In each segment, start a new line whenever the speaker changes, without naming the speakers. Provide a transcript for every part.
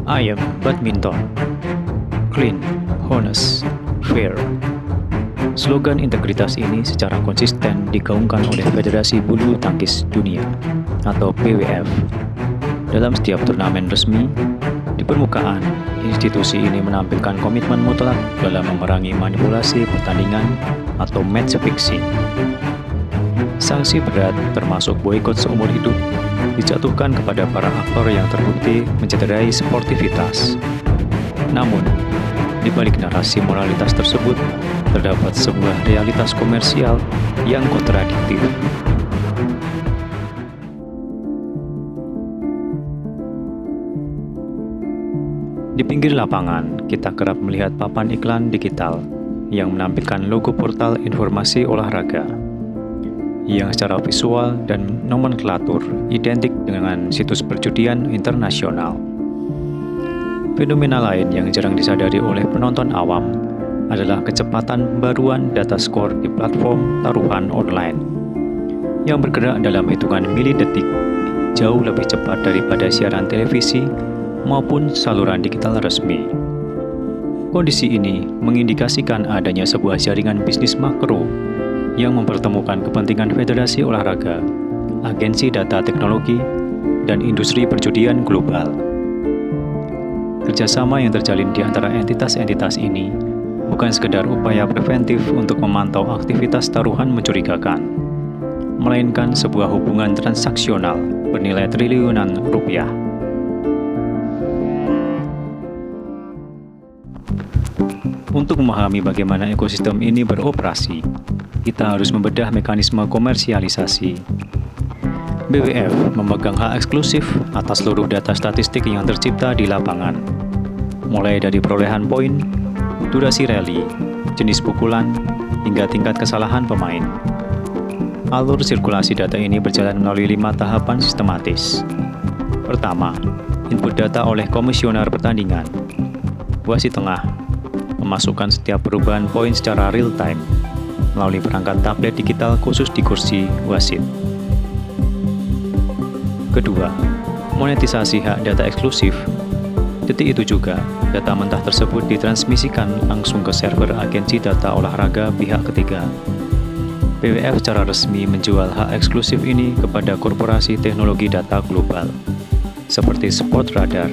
I am badminton. Clean, honest, fair. Slogan integritas ini secara konsisten digaungkan oleh Federasi Bulu Tangkis Dunia atau BWF. Dalam setiap turnamen resmi, di permukaan, institusi ini menampilkan komitmen mutlak dalam memerangi manipulasi pertandingan atau match fixing. Sanksi berat termasuk boikot seumur hidup dijatuhkan kepada para aktor yang terbukti mencederai sportivitas. Namun, di balik narasi moralitas tersebut, terdapat sebuah realitas komersial yang kontradiktif. Di pinggir lapangan, kita kerap melihat papan iklan digital yang menampilkan logo portal informasi olahraga yang secara visual dan nomenklatur identik dengan situs perjudian internasional. Fenomena lain yang jarang disadari oleh penonton awam adalah kecepatan pembaruan data skor di platform taruhan online yang bergerak dalam hitungan milidetik, jauh lebih cepat daripada siaran televisi maupun saluran digital resmi. Kondisi ini mengindikasikan adanya sebuah jaringan bisnis makro yang mempertemukan kepentingan federasi olahraga, agensi data teknologi, dan industri perjudian global. Kerjasama yang terjalin di antara entitas-entitas ini bukan sekedar upaya preventif untuk memantau aktivitas taruhan mencurigakan, melainkan sebuah hubungan transaksional bernilai triliunan rupiah. Untuk memahami bagaimana ekosistem ini beroperasi, kita harus membedah mekanisme komersialisasi. BWF memegang hak eksklusif atas seluruh data statistik yang tercipta di lapangan, mulai dari perolehan poin, durasi rally, jenis pukulan, hingga tingkat kesalahan pemain. Alur sirkulasi data ini berjalan melalui 5 tahapan sistematis. Pertama, input data oleh komisioner pertandingan. Wasit tengah memasukkan setiap perubahan poin secara real-time melalui perangkat tablet digital khusus di kursi wasit. Kedua, monetisasi hak data eksklusif. Detik itu juga, data mentah tersebut ditransmisikan langsung ke server agensi data olahraga pihak ketiga. BWF secara resmi menjual hak eksklusif ini kepada korporasi teknologi data global, seperti Sportradar,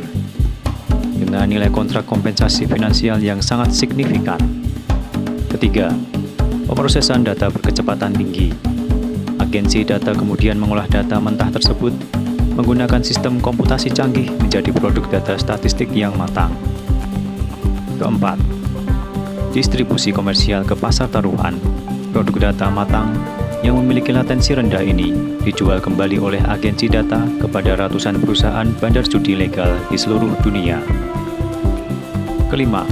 dengan nilai kontrak kompensasi finansial yang sangat signifikan. Ketiga, pemrosesan data berkecepatan tinggi. Agensi data kemudian mengolah data mentah tersebut menggunakan sistem komputasi canggih menjadi produk data statistik yang matang. Keempat, distribusi komersial ke pasar taruhan. Produk data matang yang memiliki latensi rendah ini dijual kembali oleh agensi data kepada ratusan perusahaan bandar judi legal di seluruh dunia. Kelima,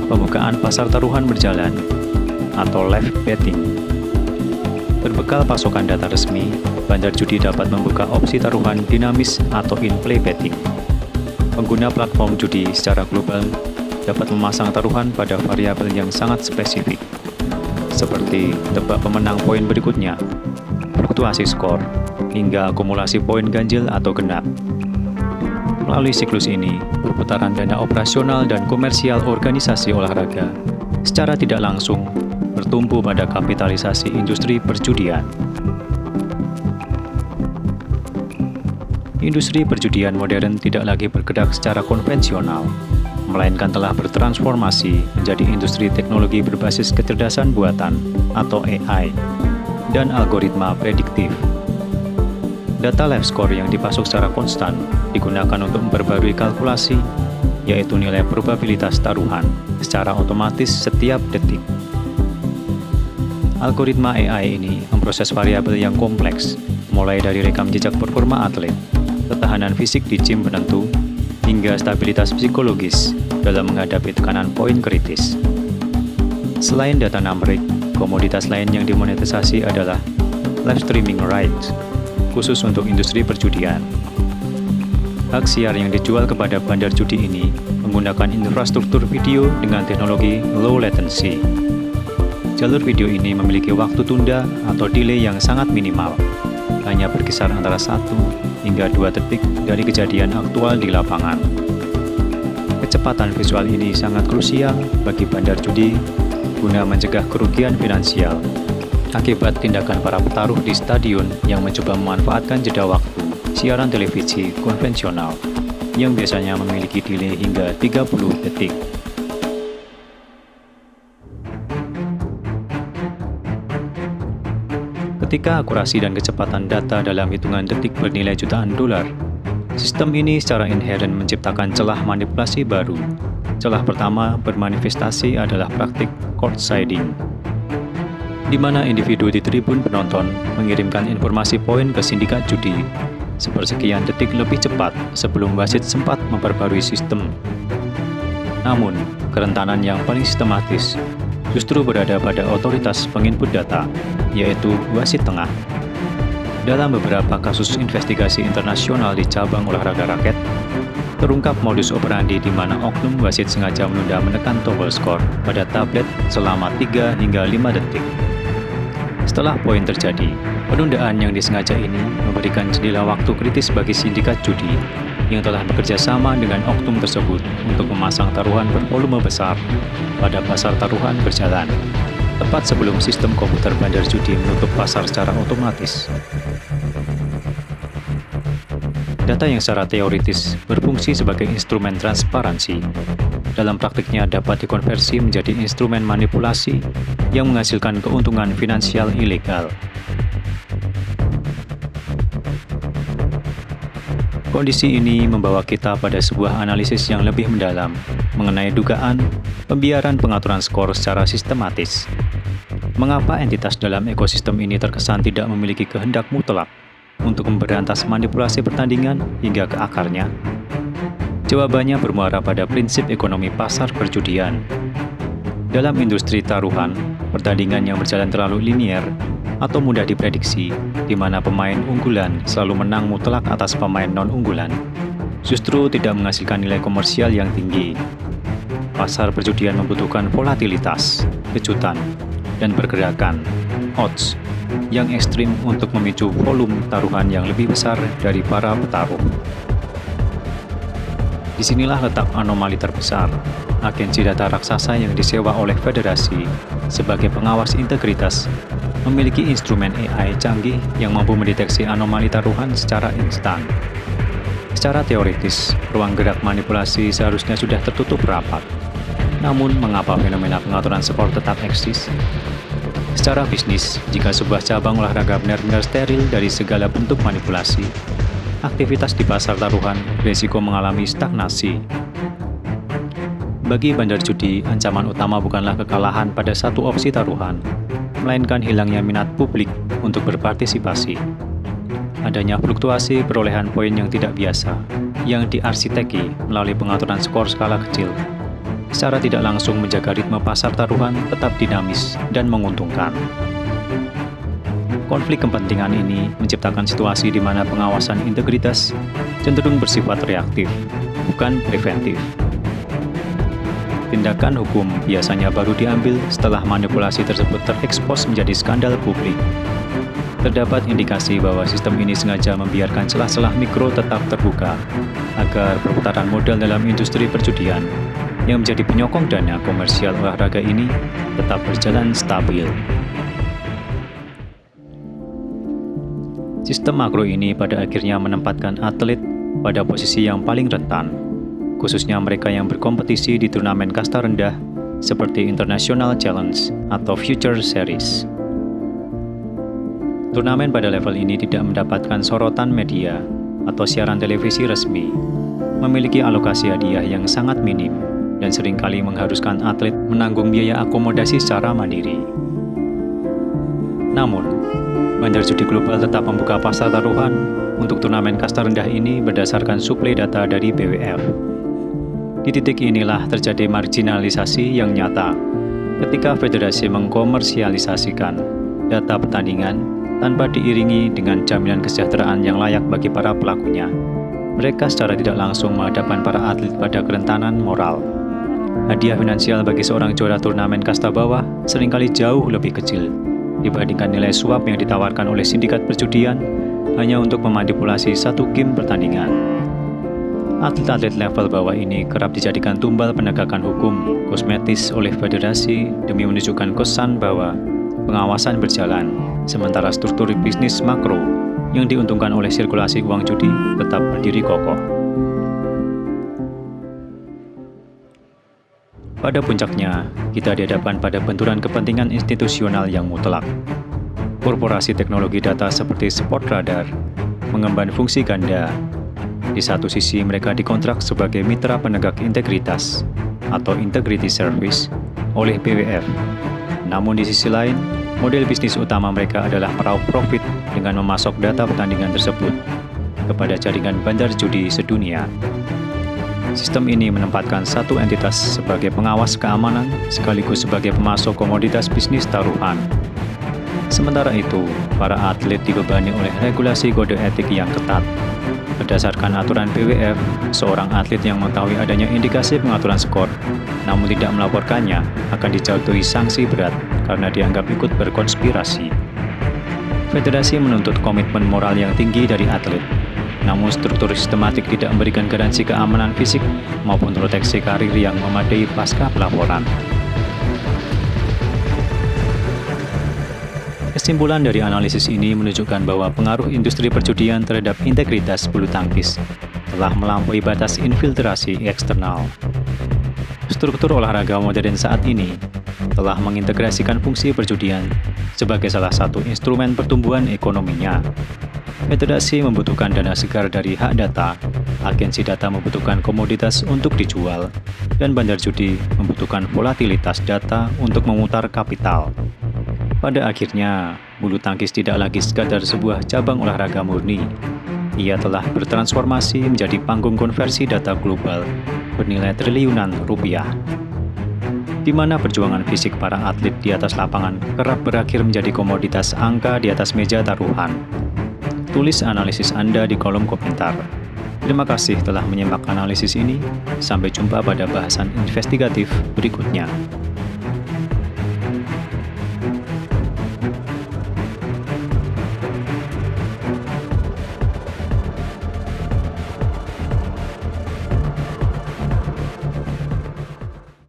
pembukaan pasar taruhan berjalan atau live betting. Berbekal pasokan data resmi, bandar judi dapat membuka opsi taruhan dinamis atau in-play betting. Pengguna platform judi secara global dapat memasang taruhan pada variabel yang sangat spesifik, seperti tebak pemenang poin berikutnya, fluktuasi skor, hingga akumulasi poin ganjil atau genap. Melalui siklus ini, perputaran dana operasional dan komersial organisasi olahraga secara tidak langsung bertumpu pada kapitalisasi industri perjudian. Industri perjudian modern tidak lagi bergerak secara konvensional, melainkan telah bertransformasi menjadi industri teknologi berbasis kecerdasan buatan atau AI dan algoritma prediktif. Data live score yang dipasok secara konstan digunakan untuk memperbarui kalkulasi, yaitu nilai probabilitas taruhan secara otomatis setiap detik. Algoritma AI ini memproses variabel yang kompleks, mulai dari rekam jejak performa atlet, ketahanan fisik di gym penentu, hingga stabilitas psikologis dalam menghadapi tekanan poin kritis. Selain data numerik, komoditas lain yang dimonetisasi adalah live streaming rights, khusus untuk industri perjudian. Hak siar yang dijual kepada bandar judi ini menggunakan infrastruktur video dengan teknologi low latency. Jalur video ini memiliki waktu tunda atau delay yang sangat minimal, hanya berkisar antara 1 hingga 2 detik dari kejadian aktual di lapangan. Kecepatan visual ini sangat krusial bagi bandar judi guna mencegah kerugian finansial akibat tindakan para petaruh di stadion yang mencoba memanfaatkan jeda waktu siaran televisi konvensional yang biasanya memiliki delay hingga 30 detik. Ketika akurasi dan kecepatan data dalam hitungan detik bernilai jutaan dolar, sistem ini secara inheren menciptakan celah manipulasi baru. Celah pertama bermanifestasi adalah praktik courtsiding, di mana individu di tribun penonton mengirimkan informasi poin ke sindikat judi sepersekian detik lebih cepat sebelum wasit sempat memperbarui sistem. Namun, kerentanan yang paling sistematis justru berada pada otoritas penginput data, yaitu wasit tengah. Dalam beberapa kasus investigasi internasional di cabang olahraga raket, terungkap modus operandi di mana oknum wasit sengaja menunda menekan tombol skor pada tablet selama 3 hingga 5 detik. Setelah poin terjadi, penundaan yang disengaja ini memberikan jendela waktu kritis bagi sindikat judi yang telah bekerja sama dengan oknum tersebut untuk memasang taruhan bervolume besar pada pasar taruhan berjalan, tepat sebelum sistem komputer bandar judi menutup pasar secara otomatis. Data yang secara teoritis berfungsi sebagai instrumen transparansi, dalam praktiknya dapat dikonversi menjadi instrumen manipulasi yang menghasilkan keuntungan finansial ilegal. Kondisi ini membawa kita pada sebuah analisis yang lebih mendalam mengenai dugaan pembiaran pengaturan skor secara sistematis. Mengapa entitas dalam ekosistem ini terkesan tidak memiliki kehendak mutlak untuk memberantas manipulasi pertandingan hingga ke akarnya? Jawabannya bermuara pada prinsip ekonomi pasar perjudian. Dalam industri taruhan, pertandingan yang berjalan terlalu linier atau mudah diprediksi, di mana pemain unggulan selalu menang mutlak atas pemain non-unggulan, justru tidak menghasilkan nilai komersial yang tinggi. Pasar perjudian membutuhkan volatilitas, kejutan, dan pergerakan, odds, yang ekstrim untuk memicu volume taruhan yang lebih besar dari para petaruh. Disinilah letak anomali terbesar, agensi data raksasa yang disewa oleh federasi sebagai pengawas integritas memiliki instrumen AI canggih yang mampu mendeteksi anomali taruhan secara instan. Secara teoritis, ruang gerak manipulasi seharusnya sudah tertutup rapat. Namun, mengapa fenomena pengaturan skor tetap eksis? Secara bisnis, jika sebuah cabang olahraga benar-benar steril dari segala bentuk manipulasi, aktivitas di pasar taruhan berisiko mengalami stagnasi. Bagi bandar judi, ancaman utama bukanlah kekalahan pada satu opsi taruhan, melainkan hilangnya minat publik untuk berpartisipasi. Adanya fluktuasi perolehan poin yang tidak biasa, yang diarsiteki melalui pengaturan skor skala kecil, secara tidak langsung menjaga ritme pasar taruhan tetap dinamis dan menguntungkan. Konflik kepentingan ini menciptakan situasi di mana pengawasan integritas cenderung bersifat reaktif, bukan preventif. Tindakan hukum biasanya baru diambil setelah manipulasi tersebut terekspos menjadi skandal publik. Terdapat indikasi bahwa sistem ini sengaja membiarkan celah-celah mikro tetap terbuka agar perputaran modal dalam industri perjudian yang menjadi penyokong dana komersial olahraga ini tetap berjalan stabil. Sistem makro ini pada akhirnya menempatkan atlet pada posisi yang paling rentan, khususnya mereka yang berkompetisi di turnamen kasta rendah seperti International Challenge atau Future Series. Turnamen pada level ini tidak mendapatkan sorotan media atau siaran televisi resmi, memiliki alokasi hadiah yang sangat minim, dan seringkali mengharuskan atlet menanggung biaya akomodasi secara mandiri. Namun, bandar judi global tetap membuka pasar taruhan untuk turnamen kasta rendah ini berdasarkan suplai data dari BWF. Di titik inilah terjadi marginalisasi yang nyata ketika federasi mengkomersialisasikan data pertandingan tanpa diiringi dengan jaminan kesejahteraan yang layak bagi para pelakunya. Mereka secara tidak langsung menghadapkan para atlet pada kerentanan moral. Hadiah finansial bagi seorang juara turnamen kasta bawah seringkali jauh lebih kecil dibandingkan nilai suap yang ditawarkan oleh sindikat perjudian hanya untuk memanipulasi satu game pertandingan. Atlet-atlet level bawah ini kerap dijadikan tumbal penegakan hukum kosmetis oleh federasi demi menunjukkan kesan bahwa pengawasan berjalan, sementara struktur bisnis makro yang diuntungkan oleh sirkulasi uang judi tetap berdiri kokoh. Pada puncaknya, kita dihadapkan pada benturan kepentingan institusional yang mutlak. Korporasi teknologi data seperti Sportradar mengemban fungsi ganda. Di satu sisi mereka dikontrak sebagai mitra penegak integritas atau integrity service oleh BWF. Namun di sisi lain, model bisnis utama mereka adalah meraup profit dengan memasok data pertandingan tersebut kepada jaringan bandar judi sedunia. Sistem ini menempatkan satu entitas sebagai pengawas keamanan sekaligus sebagai pemasok komoditas bisnis taruhan. Sementara itu, para atlet dibebani oleh regulasi kode etik yang ketat. Berdasarkan aturan BWF, seorang atlet yang mengetahui adanya indikasi pengaturan skor, namun tidak melaporkannya, akan dijatuhi sanksi berat karena dianggap ikut berkonspirasi. Federasi menuntut komitmen moral yang tinggi dari atlet, namun struktur sistematik tidak memberikan garansi keamanan fisik maupun proteksi karir yang memadai pasca pelaporan. Kesimpulan dari analisis ini menunjukkan bahwa pengaruh industri perjudian terhadap integritas bulu tangkis telah melampaui batas infiltrasi eksternal. Struktur olahraga modern saat ini telah mengintegrasikan fungsi perjudian sebagai salah satu instrumen pertumbuhan ekonominya. Federasi membutuhkan dana segar dari hak data, agensi data membutuhkan komoditas untuk dijual, dan bandar judi membutuhkan volatilitas data untuk memutar kapital. Pada akhirnya, bulu tangkis tidak lagi sekadar sebuah cabang olahraga murni. Ia telah bertransformasi menjadi panggung konversi data global bernilai triliunan rupiah, di mana perjuangan fisik para atlet di atas lapangan kerap berakhir menjadi komoditas angka di atas meja taruhan. Tulis analisis Anda di kolom komentar. Terima kasih telah menyimak analisis ini. Sampai jumpa pada bahasan investigatif berikutnya.